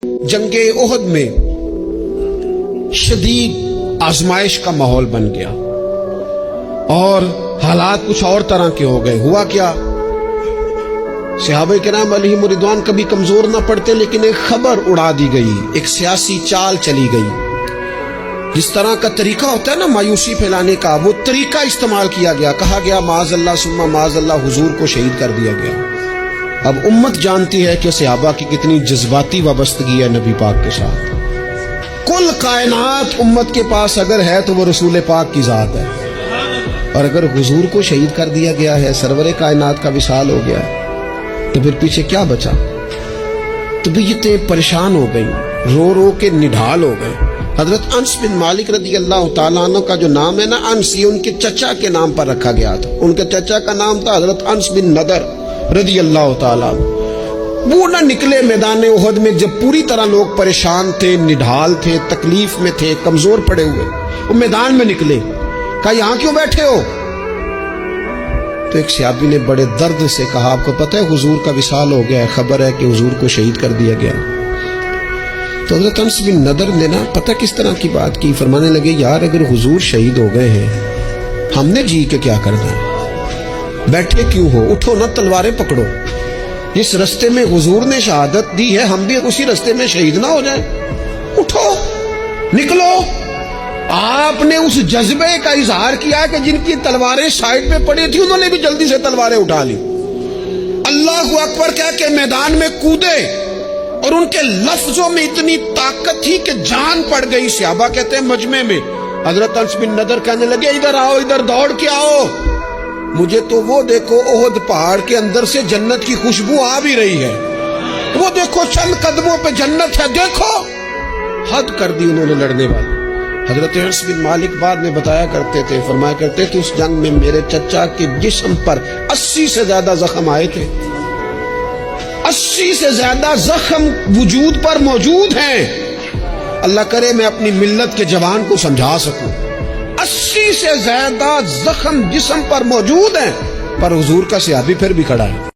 जंग ओहद में शदीद आजमाइश का माहौल बन गया और हालात कुछ और तरह के हो गए। हुआ क्या, सहाबा किराम अलैहिम रिदवान कभी कमजोर ना पड़ते, लेकिन एक खबर उड़ा दी गई, एक सियासी चाल चली गई। जिस तरह का तरीका होता है ना मायूसी फैलाने का, वो तरीका इस्तेमाल किया गया। कहा गया माज़अल्लाह सुम्मा माज़अल्लाह, हुजूर को शहीद कर दिया गया। अब उम्मत जानती है कि सहाबा की कितनी जज्बाती वाबस्तगी है नबी पाक के साथ। कुल कायनात उम्मत के पास अगर है तो वो रसूल पाक की जात है, और अगर हुजूर को शहीद कर दिया गया है, सरवरे कायनात का विसाल हो गया, तो फिर पीछे क्या बचा? तबीयतें परेशान हो गई, रो रो के निढाल हो गए। हजरत अनस बिन मालिक रदी अल्लाह तआला अन्हु का जो नाम है ना, अनस, ये उनके चचा के नाम पर रखा गया था। उनके चचा का नाम था हजरत अनस बिन नदर रदी अल्लाह तआला। वो ना निकले मैदान उहद में जब पूरी तरह लोग परेशान थे, निढाल थे, तकलीफ में थे, कमजोर पड़े हुए, वो मैदान में निकले। कहा यहाँ क्यों बैठे हो? तो एक सहाबी ने बड़े दर्द से कहा, आपको पता है हुजूर का विसाल हो गया है, खबर है कि हुजूर को शहीद कर दिया गया। तो हज़रत अनस बिन नदर ने ना पता किस तरह की बात की, फरमाने लगे, यार अगर हुजूर शहीद हो गए हैं, हमने जी के क्या करना है? बैठे क्यों हो? उठो ना, तलवारें पकड़ो। जिस रस्ते में हुजूर ने शहादत दी है, हम भी उसी रस्ते में शहीद ना हो जाए। उठो, निकलो। आपने उस जज्बे का इजहार किया कि जिनकी तलवारें साइड में पड़ी थी, उन्होंने भी जल्दी से तलवारें उठा ली। अल्लाहु अकबर कह के मैदान में कूदे, और उनके लफ्जों में इतनी ताकत थी कि जान पड़ गई। सहाबा कहते हैं मजमे में हजरत अनस बिन नदर कहने लगे, इधर आओ, इधर दौड़ के आओ, मुझे तो वो देखो ओहद पहाड़ के अंदर से जन्नत की खुशबू आ भी रही है। वो देखो चंद कदमों पे जन्नत है, देखो। हद कर दी उन्होंने लड़ने वाले। हजरत अनस बिन मालिक बाद में बताया करते थे, फरमाया करते थे, उस जंग में मेरे चचा के जिस्म पर 80 से ज्यादा जख्म आए थे। 80 से ज्यादा जख्म वजूद पर मौजूद हैं। अल्लाह करे मैं अपनी मिल्लत के जवान को समझा सकूं। 80 से ज्यादा जख्म जिस्म पर मौजूद हैं, पर हुजूर का सहाबी फिर भी खड़ा है।